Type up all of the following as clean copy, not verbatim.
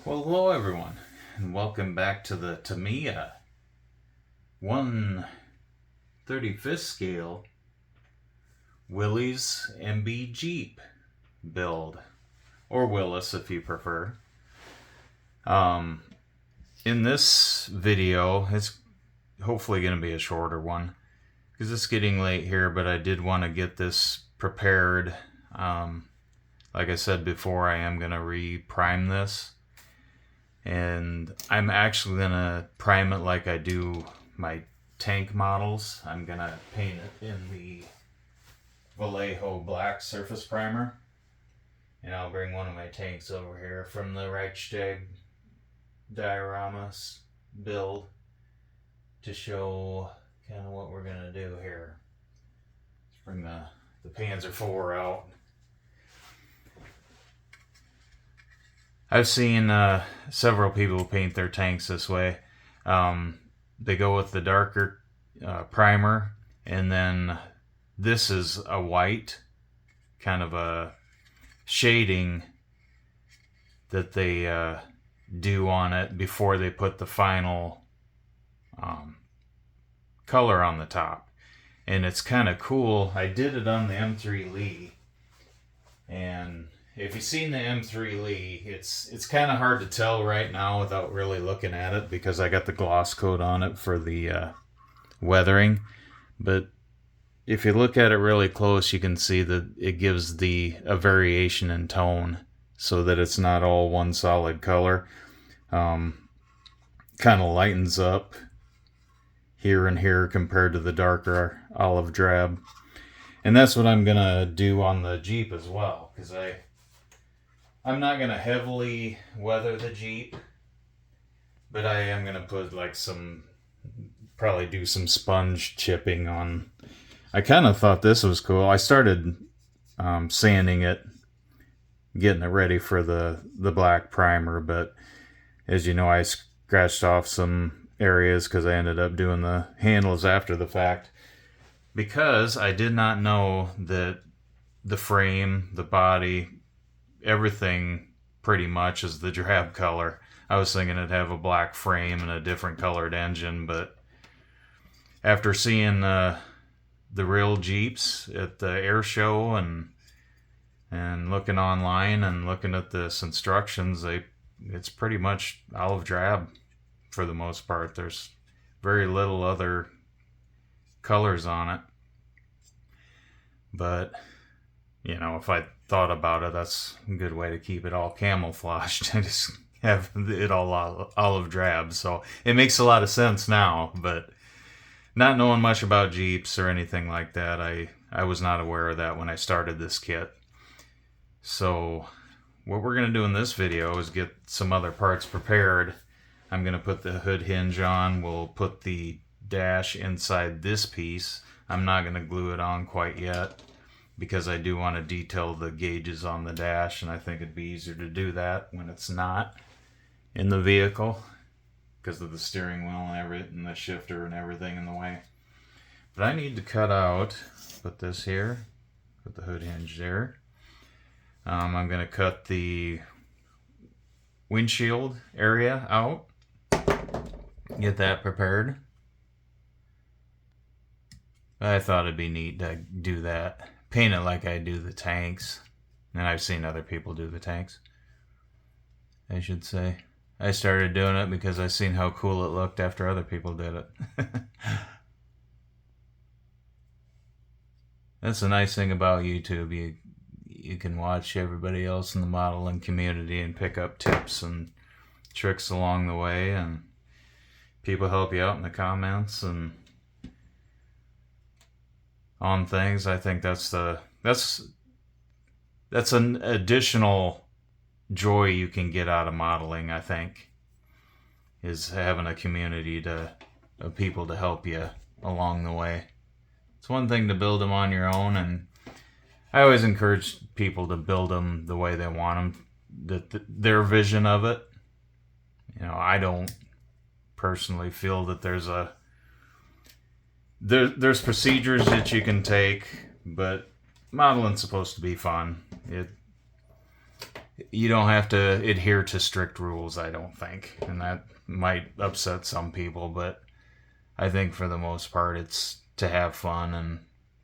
Well, hello everyone, and welcome back to the Tamiya 1/35th scale Willys MB Jeep build, or Willys if you prefer. In this video, it's hopefully going to be a shorter one because it's getting late here, but I did want to get this prepared. Like I said before, I am going to re-prime this. And I'm actually going to prime it like I do my tank models. I'm going to paint it in the Vallejo black surface primer. And I'll bring one of my tanks over here from the Reichstag diorama build to show kind of what we're going to do here. Let's bring the Panzer IV out. I've seen several people paint their tanks this way. They go with the darker primer, and then this is a white, kind of a shading that they do on it before they put the final color on the top. And it's kind of cool. I did it on the M3 Lee, and if you've seen the M3 Lee, it's kind of hard to tell right now without really looking at it because I got the gloss coat on it for the weathering. But if you look at it really close, you can see that it gives a variation in tone so that it's not all one solid color. Kind of lightens up here and here compared to the darker olive drab. And that's what I'm going to do on the Jeep as well, because I'm not going to heavily weather the Jeep, but I am going to put like probably do some sponge chipping on. I kind of thought this was cool. I started sanding it, getting it ready for the black primer, but as you know, I scratched off some areas because I ended up doing the handles after the fact because I did not know that the frame, the body, everything pretty much is the drab color. I was thinking it'd have a black frame and a different colored engine, but after seeing the real Jeeps at the air show and looking online and looking at this instructions, it's pretty much olive drab for the most part. There's very little other colors on it, but you know, if I thought about it, that's a good way to keep it all camouflaged. I just have it all olive drab, so it makes a lot of sense now. But not knowing much about Jeeps or anything like that, I was not aware of that when I started this kit. So what we're going to do in this video is get some other parts prepared. I'm going to put the hood hinge on. We'll put the dash inside this piece. I'm not going to glue it on quite yet, because I do want to detail the gauges on the dash, and I think it'd be easier to do that when it's not in the vehicle because of the steering wheel and the shifter and everything in the way. But I need to cut out, put this here, put the hood hinge there. I'm going to cut the windshield area out, get that prepared. I thought it'd be neat to do that. Paint it like I do the tanks. And I've seen other people do the tanks, I should say. I started doing it because I seen how cool it looked after other people did it. That's the nice thing about YouTube. You can watch everybody else in the modeling community and pick up tips and tricks along the way, and people help you out in the comments and on things. I think that's an additional joy you can get out of modeling, I think, is having a community of people to help you along the way. It's one thing to build them on your own, and I always encourage people to build them the way they want them, their vision of it. You know, I don't personally feel that there's procedures that you can take, but modeling's supposed to be fun. you don't have to adhere to strict rules, I don't think. And that might upset some people, but I think for the most part it's to have fun and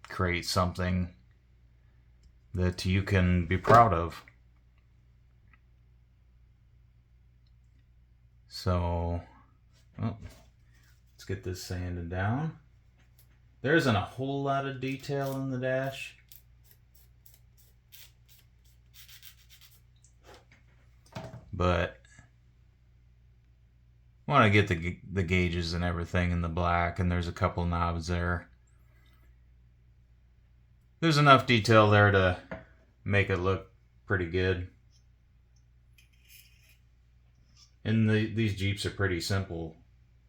create something that you can be proud of. So, well, let's get this sanded down. There isn't a whole lot of detail in the dash. But I want to get the gauges and everything in the black, and there's a couple knobs there. There's enough detail there to make it look pretty good. And these Jeeps are pretty simple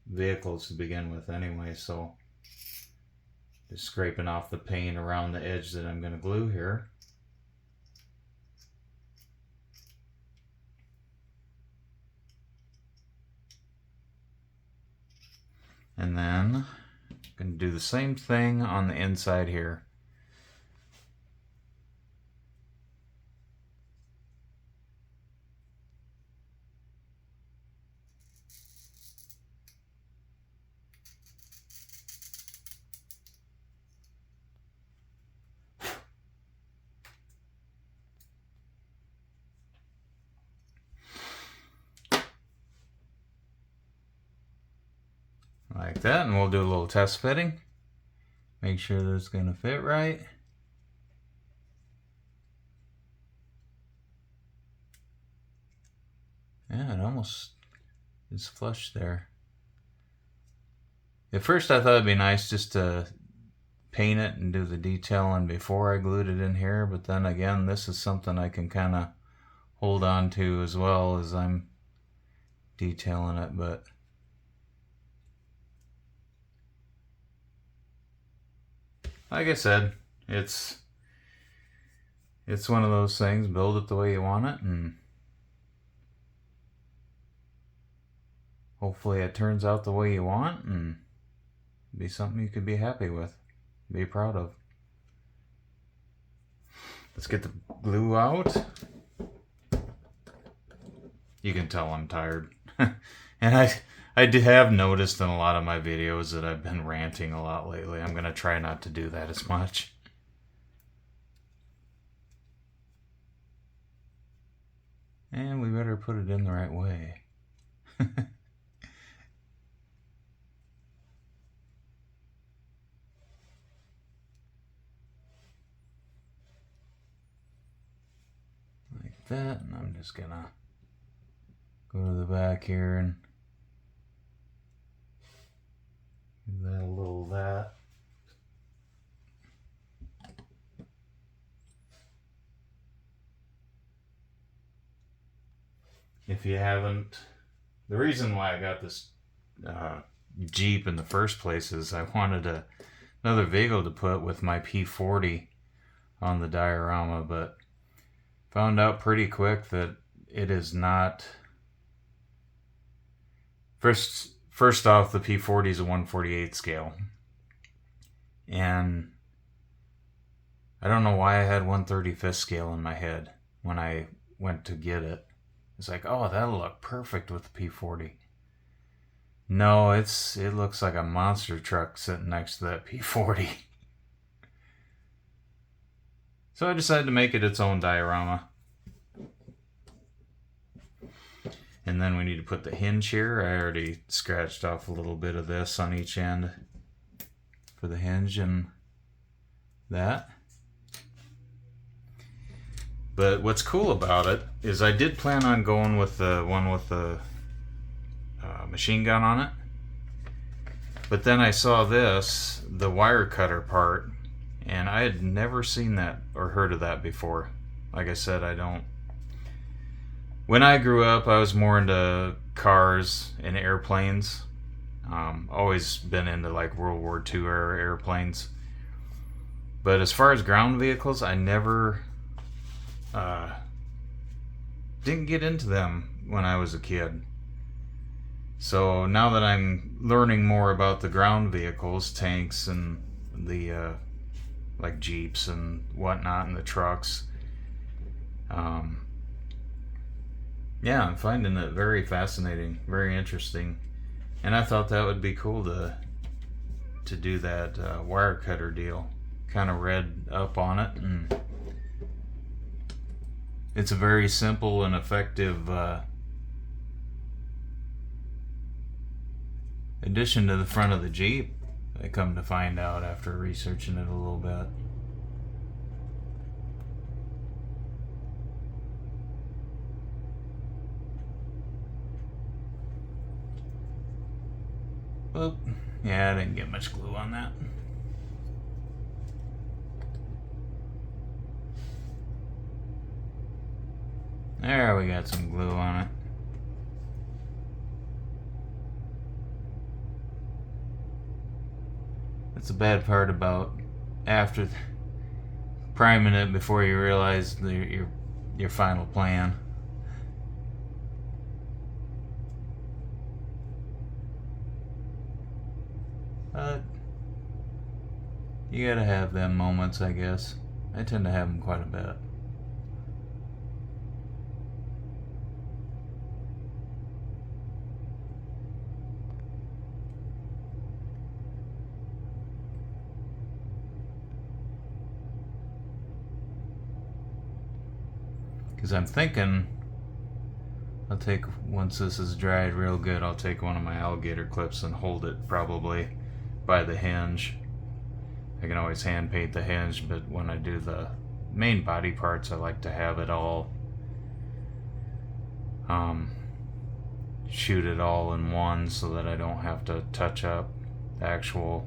vehicles to begin with anyway, so just scraping off the paint around the edge that I'm going to glue here. And then I'm going to do the same thing on the inside here. Like that, and we'll do a little test fitting. Make sure that it's going to fit right. Yeah, it almost is flush there. At first I thought it'd be nice just to paint it and do the detailing before I glued it in here, but then again, this is something I can kind of hold on to as well as I'm detailing it. But like I said, it's one of those things. Build it the way you want it, and hopefully it turns out the way you want and be something you could be happy with, be proud of. Let's get the glue out. You can tell I'm tired. And I have noticed in a lot of my videos that I've been ranting a lot lately. I'm going to try not to do that as much. And we better put it in the right way. Like that, and I'm just going to go to the back here and give that a little of that. If you haven't, the reason why I got this Jeep in the first place is I wanted another vehicle to put with my P40 on the diorama, but found out pretty quick that it is not. First off, the P40 is a 1/48 scale, and I don't know why I had 1/35 scale in my head when I went to get it. It's like, oh, that'll look perfect with the P40. No, it looks like a monster truck sitting next to that P40. So I decided to make it its own diorama. And then we need to put the hinge here. I already scratched off a little bit of this on each end for the hinge and that. But what's cool about it is I did plan on going with the one with the machine gun on it. But then I saw this, the wire cutter part, and I had never seen that or heard of that before. Like I said, I don't. When I grew up, I was more into cars and airplanes. Always been into like World War II era airplanes. But as far as ground vehicles, I never didn't get into them when I was a kid. So now that I'm learning more about the ground vehicles, tanks and the like Jeeps and whatnot, and the trucks, Yeah, I'm finding it very fascinating, very interesting, and I thought that would be cool to do that wire cutter deal. Kind of read up on it, and it's a very simple and effective addition to the front of the Jeep. I come to find out after researching it a little bit. Oop. Yeah, I didn't get much glue on that. There, we got some glue on it. That's the bad part about after priming it before you realize your final plan. But you gotta have them moments, I guess. I tend to have them quite a bit. Because I'm thinking I'll take, once this is dried real good, I'll take one of my alligator clips and hold it probably by the hinge. I can always hand paint the hinge, but when I do the main body parts, I like to have it all shoot it all in one so that I don't have to touch up the actual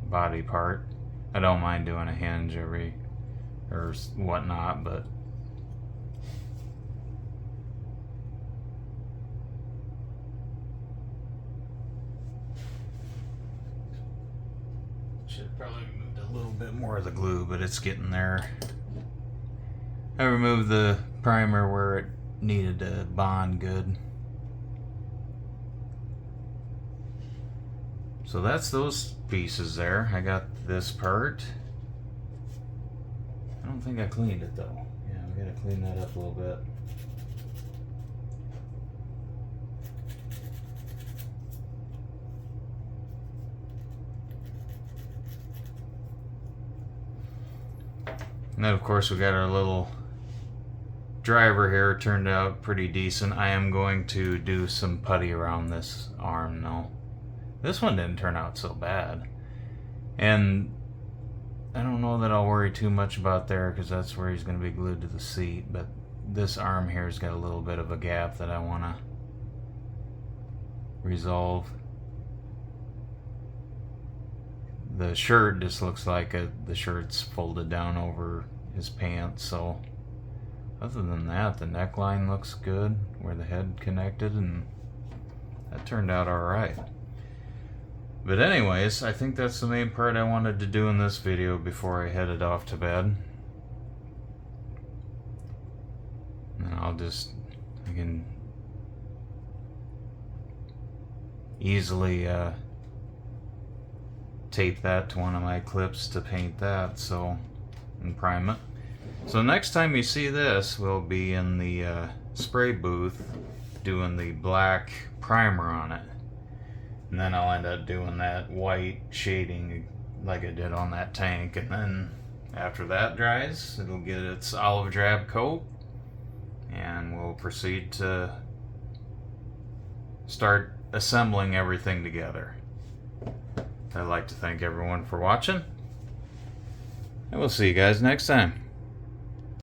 body part. I don't mind doing a hinge or whatnot, but should probably removed a little bit more of the glue, but it's getting there. I removed the primer where it needed to bond good. So that's those pieces there. I got this part. I don't think I cleaned it though. Yeah, we gotta clean that up a little bit. And then of course we got our little driver here. It turned out pretty decent. I am going to do some putty around this arm though. This one didn't turn out so bad. And I don't know that I'll worry too much about there because that's where he's going to be glued to the seat. But this arm here has got a little bit of a gap that I want to resolve. The shirt just looks like the shirt's folded down over his pants. So other than that, the neckline looks good where the head connected, and that turned out alright. But anyways, I think that's the main part I wanted to do in this video before I headed off to bed. And I can easily tape that to one of my clips to paint that, so, and prime it. So next time you see this, we'll be in the spray booth doing the black primer on it. And then I'll end up doing that white shading like I did on that tank. And then after that dries, it'll get its olive drab coat. And we'll proceed to start assembling everything together. I'd like to thank everyone for watching. And we'll see you guys next time.